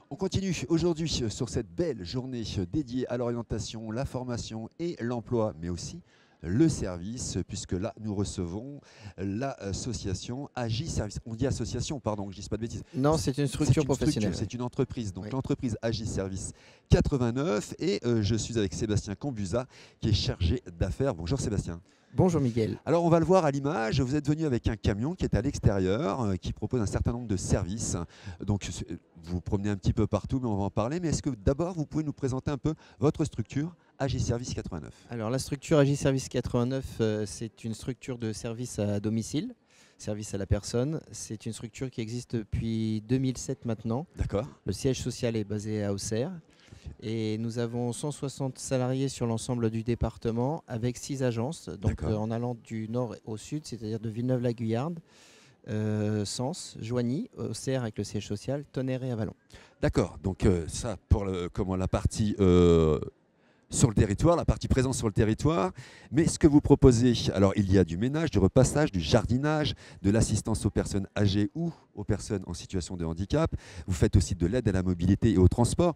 On continue aujourd'hui sur cette belle journée dédiée à l'orientation, la formation et l'emploi, mais aussi le service, puisque là, nous recevons l'association Agi Service. On dit association, pardon, que je ne dise pas de bêtises. Non, c'est une structure professionnelle. C'est une entreprise. Donc Oui. l'entreprise Agi Service 89 et je suis avec Sébastien Cambusa qui est chargé d'affaires. Bonjour Sébastien. Bonjour Miguel. Alors on va le voir à l'image, vous êtes venu avec un camion qui est à l'extérieur, qui propose un certain nombre de services. Donc vous vous promenez un petit peu partout, mais on va en parler. Mais est-ce que d'abord vous pouvez nous présenter un peu votre structure AG Service 89? Alors la structure Agi Service 89, c'est une structure de service à domicile, service à la personne. C'est une structure qui existe depuis 2007 maintenant. D'accord. Le siège social est basé à Auxerre. Et nous avons 160 salariés sur l'ensemble du département avec 6 agences, donc en allant du nord au sud, c'est-à-dire de Villeneuve-la-Guyarde, Sens, Joigny, Auxerre avec le siège social, Tonnerre et Avallon. D'accord, donc ça pour la partie sur le territoire, la partie présente sur le territoire. Mais ce que vous proposez, alors il y a du ménage, du repassage, du jardinage, de l'assistance aux personnes âgées ou aux personnes en situation de handicap. Vous faites aussi de l'aide à la mobilité et au transport.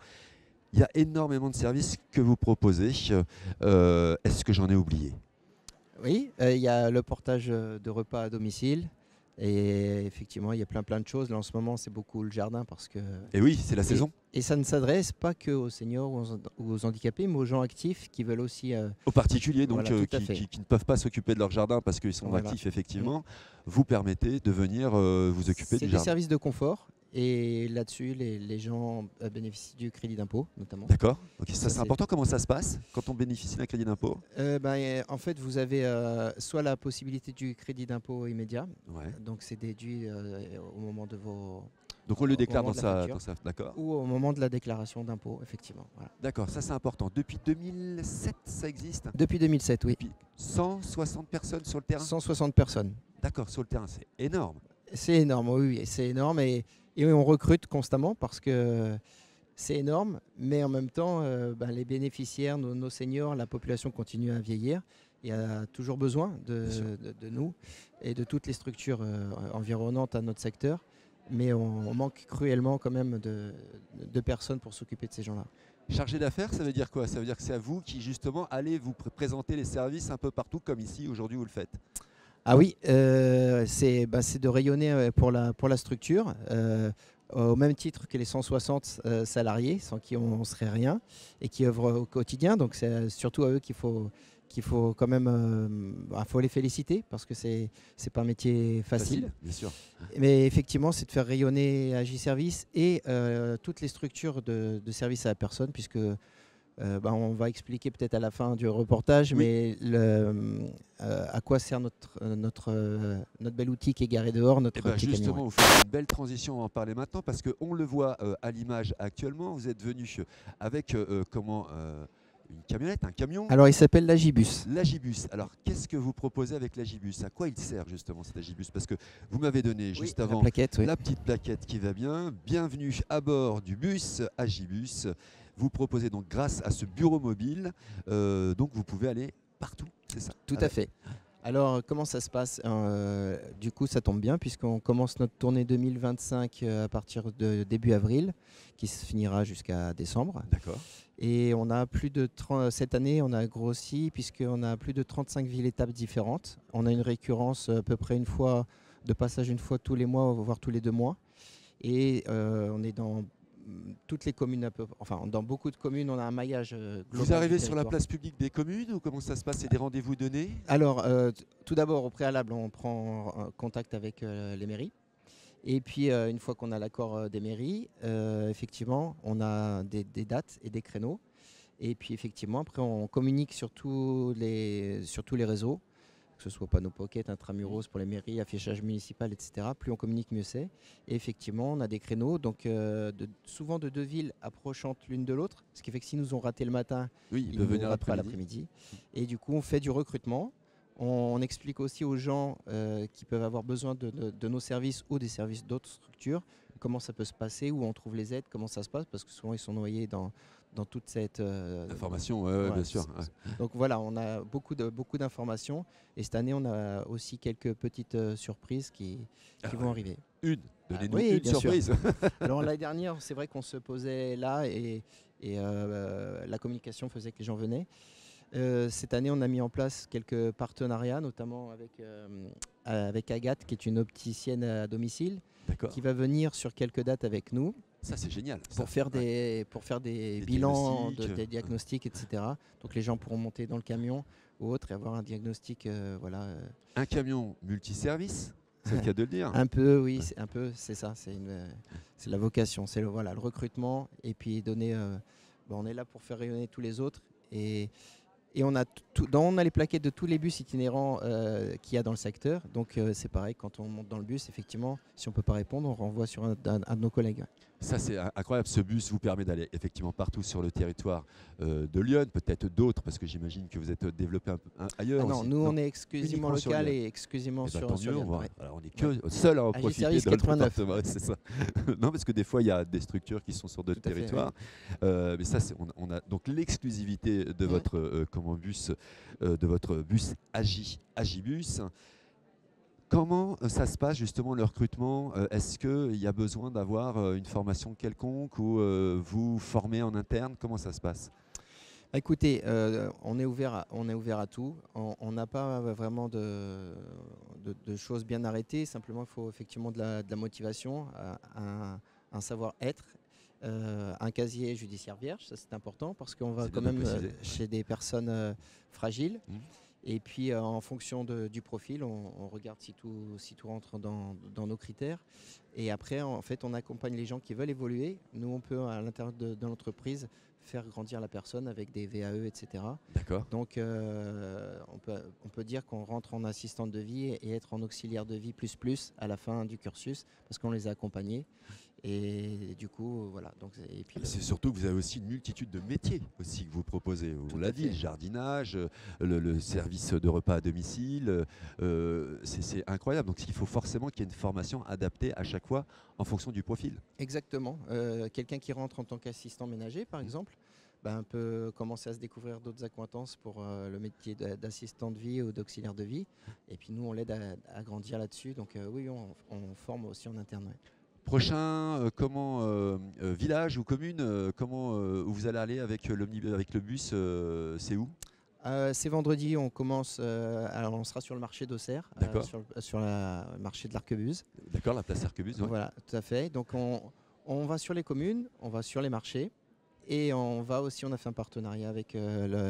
Il y a énormément de services que vous proposez. Est-ce que j'en ai oublié? Oui, il y a le portage de repas à domicile. Et effectivement, il y a plein de choses. Là, en ce moment, c'est beaucoup le jardin parce que... Et oui, c'est la saison. Et ça ne s'adresse pas que aux seniors ou aux handicapés, mais aux gens actifs qui veulent aussi... aux particuliers, donc voilà, qui ne peuvent pas s'occuper de leur jardin parce qu'ils sont voilà. actifs, effectivement. Vous permettez de venir vous occuper du jardin. C'est des services de confort. Et là-dessus, les gens bénéficient du crédit d'impôt, notamment. D'accord. Okay. Ça c'est important. Comment ça se passe quand on bénéficie d'un crédit d'impôt? En fait, vous avez soit la possibilité du crédit d'impôt immédiat. Ouais. Donc, c'est déduit au moment de vos... Donc, on le déclare dans sa... D'accord. Ou au moment de la déclaration d'impôt, effectivement. Voilà. D'accord, ça c'est important. Depuis 2007, ça existe? Depuis 2007, oui. Depuis 160 personnes sur le terrain? 160 personnes. D'accord, sur le terrain, c'est énorme. C'est énorme, oui, c'est énorme. Et on recrute constamment parce que c'est énorme, mais en même temps, les bénéficiaires, nos seniors, la population continue à vieillir. Il y a toujours besoin de nous et de toutes les structures environnantes à notre secteur. Mais on manque cruellement quand même de personnes pour s'occuper de ces gens-là. Chargé d'affaires, ça veut dire quoi? Ça veut dire que c'est à vous qui justement allez vous présenter les services un peu partout comme ici aujourd'hui vous le faites? Ah oui, c'est de rayonner pour la structure, au même titre que les 160 salariés, sans qui on ne serait rien, et qui œuvrent au quotidien. Donc c'est surtout à eux qu'il faut quand même faut les féliciter, parce que c'est pas un métier facile. Bien sûr. Mais effectivement, c'est de faire rayonner Agi Service et toutes les structures de service à la personne, puisque... on va expliquer peut-être à la fin du reportage, oui. Mais à quoi sert notre bel outil qui est garé dehors, notre petit justement, camion. vous faites une belle transition, on va en parler maintenant, parce qu'on le voit à l'image actuellement, vous êtes venu avec une camionnette, un camion? Alors, il s'appelle l'Agibus. L'Agibus. Alors, qu'est-ce que vous proposez avec l'Agibus? À quoi il sert justement cet Agibus? Parce que vous m'avez donné juste avant la plaquette, oui. la petite plaquette qui va bien. Bienvenue à bord du bus Agibus. Vous proposez donc grâce à ce bureau mobile, donc vous pouvez aller partout, c'est ça? Tout à fait. Alors, comment ça se passe? Du coup, ça tombe bien puisqu'on commence notre tournée 2025 à partir de début avril, qui se finira jusqu'à décembre. D'accord. Et on a cette année, on a grossi puisqu'on a plus de 35 villes-étapes différentes. On a une récurrence à peu près de passage une fois tous les mois, voire tous les 2 mois. Et on est dans toutes les communes, dans beaucoup de communes, on a un maillage global. Vous arrivez sur la place publique des communes ou comment ça se passe? C'est des rendez-vous donnés? Alors, tout d'abord, au préalable, on prend contact avec les mairies. Et puis, une fois qu'on a l'accord des mairies, effectivement, on a des dates et des créneaux. Et puis, effectivement, après, on communique sur tous les réseaux, que ce soit panneau pocket, intramuros pour les mairies, affichage municipal, etc. Plus on communique, mieux c'est. Et effectivement, on a des créneaux, donc souvent de 2 villes approchantes l'une de l'autre, ce qui fait que si nous ont raté le matin, oui, ils ne nous ratent pas l'après-midi. Et du coup, on fait du recrutement. On explique aussi aux gens qui peuvent avoir besoin de nos services ou des services d'autres structures, comment ça peut se passer, où on trouve les aides, comment ça se passe, parce que souvent ils sont noyés dans toute cette information, bien sûr. Donc voilà, on a beaucoup d'informations et cette année on a aussi quelques petites surprises qui vont arriver. Donnez-nous oui, une bien sûr. surprise. Alors l'année dernière, c'est vrai qu'on se posait là et la communication faisait que les gens venaient. Cette année, on a mis en place quelques partenariats, notamment avec Agathe, qui est une opticienne à domicile, D'accord. qui va venir sur quelques dates avec nous Ça, c'est génial. pour ça. faire Ouais. des Des bilans, diagnostics. des diagnostics, etc. Donc les gens pourront monter dans le camion ou autre et avoir un diagnostic, voilà. Un camion multiservice, c'est le cas de le dire. Un peu, oui, Ouais. c'est un peu, c'est ça, c'est la vocation, c'est voilà, le recrutement et puis donner. On est là pour faire rayonner tous les autres et on a les plaquettes de tous les bus itinérants qu'il y a dans le secteur. Donc c'est pareil, quand on monte dans le bus, effectivement, si on ne peut pas répondre, on renvoie sur un de nos collègues. Ça, c'est incroyable. Ce bus vous permet d'aller effectivement partout sur le territoire de Lyon, peut-être d'autres, parce que j'imagine que vous êtes développé un peu ailleurs Ah non, aussi. nous on est exclusivement uniquement sur local Lyon. et exclusivement Eh ben, sur, tant sur mieux, Lyon. Ouais. alors, on est que seul à en Agis profiter Service dans le 89. département. Ouais, c'est ça. Non, parce que des fois, il y a des structures qui sont sur d'autres Tout à fait, territoires. Mais ça, on a donc l'exclusivité de votre de votre bus Agibus. Comment ça se passe justement le recrutement? Est-ce qu'il y a besoin d'avoir une formation quelconque ou vous formez en interne? Comment ça se passe? Écoutez, on est ouvert à tout. On n'a pas vraiment de choses bien arrêtées. Simplement, il faut effectivement de la motivation, un savoir-être, un casier judiciaire vierge. Ça, c'est important parce qu'on va C'est quand bien de même préciser. chez des personnes fragiles. Mhm. Et puis, en fonction du profil, on regarde si tout rentre dans nos critères. Et après, en fait, on accompagne les gens qui veulent évoluer. Nous, on peut, à l'intérieur de l'entreprise, faire grandir la personne avec des VAE, etc. D'accord. Donc, on peut dire qu'on rentre en assistante de vie et être en auxiliaire de vie plus à la fin du cursus parce qu'on les a accompagnés. Et du coup, voilà. Donc, et puis, C'est surtout que vous avez aussi une multitude de métiers aussi que vous proposez. On Tout l'a à dit, fait. le jardinage, le service de repas à domicile, c'est incroyable. Donc il faut forcément qu'il y ait une formation adaptée à chaque fois en fonction du profil. exactement. Quelqu'un qui rentre en tant qu'assistant ménager, par exemple, peut commencer à se découvrir d'autres accointances pour le métier d'assistant de vie ou d'auxiliaire de vie. Et puis nous, on l'aide à grandir là-dessus. Donc oui, on forme aussi en interne. Ouais. Prochain, village ou commune, où vous allez aller avec avec le bus, c'est où? C'est vendredi, on commence. Alors on sera sur le marché d'Auxerre, D'accord. sur le marché de l'Arquebuse. D'accord, la place Arquebus. Ouais. Voilà, tout à fait. Donc on va sur les communes, on va sur les marchés. Et on a fait un partenariat avec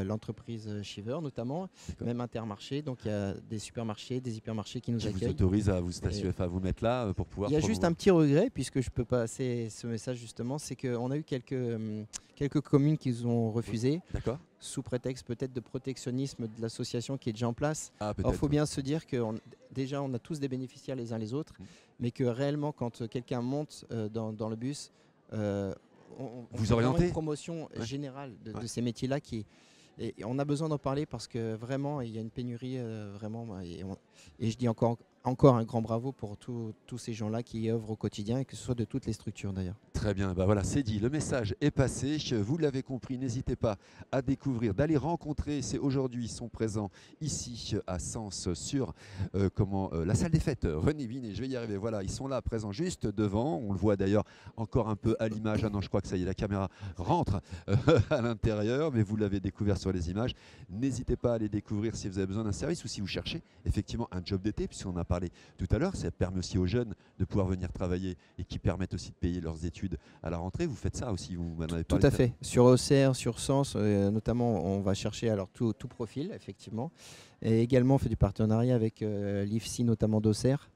l'entreprise Shiver notamment, D'accord. même Intermarché. Donc il y a des supermarchés, des hypermarchés qui nous Qui vous accueillent. autorise à vous stationner, à vous mettre là pour pouvoir. Il y a juste un promouvoir. petit regret, puisque je peux passer ce message justement, c'est qu'on a eu quelques communes qui nous ont refusé, D'accord. sous prétexte peut-être de protectionnisme de l'association qui est déjà en place. Ah, Or, il peut-être. faut bien se dire que déjà, on a tous des bénéficiaires les uns les autres, mais que réellement, quand quelqu'un monte dans le bus, on Vous fait vraiment orientez une promotion Ouais. générale de Ouais. ces métiers-là et on a besoin d'en parler parce que vraiment, il y a une pénurie vraiment. Et je dis encore un grand bravo pour tous ces gens-là qui œuvrent au quotidien, et que ce soit de toutes les structures d'ailleurs. Très bien, bah voilà, c'est dit, le message est passé, vous l'avez compris, n'hésitez pas à découvrir, d'aller rencontrer, c'est aujourd'hui, ils sont présents ici à Sens sur la salle des fêtes, René Binet, je vais y arriver, voilà, ils sont là, présents juste devant, on le voit d'ailleurs encore un peu à l'image, ah non, je crois que ça y est, la caméra rentre à l'intérieur, mais vous l'avez découvert sur les images, n'hésitez pas à aller découvrir si vous avez besoin d'un service ou si vous cherchez effectivement un job d'été, puisqu'on a parlé tout à l'heure, ça permet aussi aux jeunes de pouvoir venir travailler et qui permettent aussi de payer leurs études à la rentrée. Vous faites ça aussi, vous m'en avez Tout parlé. à fait. Sur Auxerre, sur Sens, notamment, on va chercher alors tout profil, effectivement. Et également, on fait du partenariat avec l'IFSI, notamment d'Auxerre,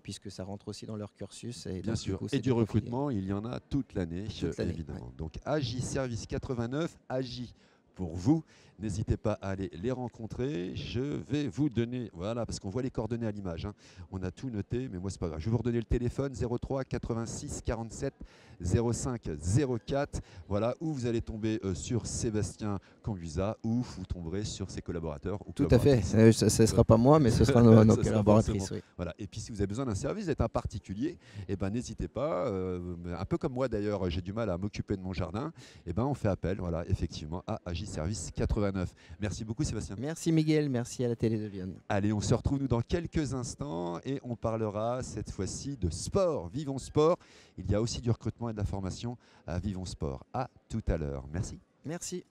puisque ça rentre aussi dans leur cursus. Et Bien donc, sûr, coup, et c'est du des profils. recrutement, il y en a toute l'année, évidemment. Ouais. Donc Agi Service 89, Agi pour vous. N'hésitez pas à aller les rencontrer. Je vais vous donner, voilà, parce qu'on voit les coordonnées à l'image. Hein. On a tout noté, mais moi, c'est pas grave. Je vais vous redonner le téléphone 03 86 47 05 04. Voilà, où vous allez tomber sur Sébastien Cambusa, ou vous tomberez sur ses collaborateurs. Ou Tout à fait. collaboratrices. Ce ne sera pas moi, mais ce sera nos Ce sera collaboratrices. forcément. Oui. Voilà. Et puis si vous avez besoin d'un service, d'être un particulier, eh ben, n'hésitez pas, un peu comme moi d'ailleurs, j'ai du mal à m'occuper de mon jardin, eh ben, on fait appel, voilà, effectivement, à Agi Service 89. 89. Merci beaucoup Sébastien. Merci Miguel, merci à la télé de Lyon. Allez, on se retrouve nous dans quelques instants et on parlera cette fois-ci de sport. Vivons Sport. Il y a aussi du recrutement et de la formation à Vivons Sport. À tout à l'heure. Merci. Merci.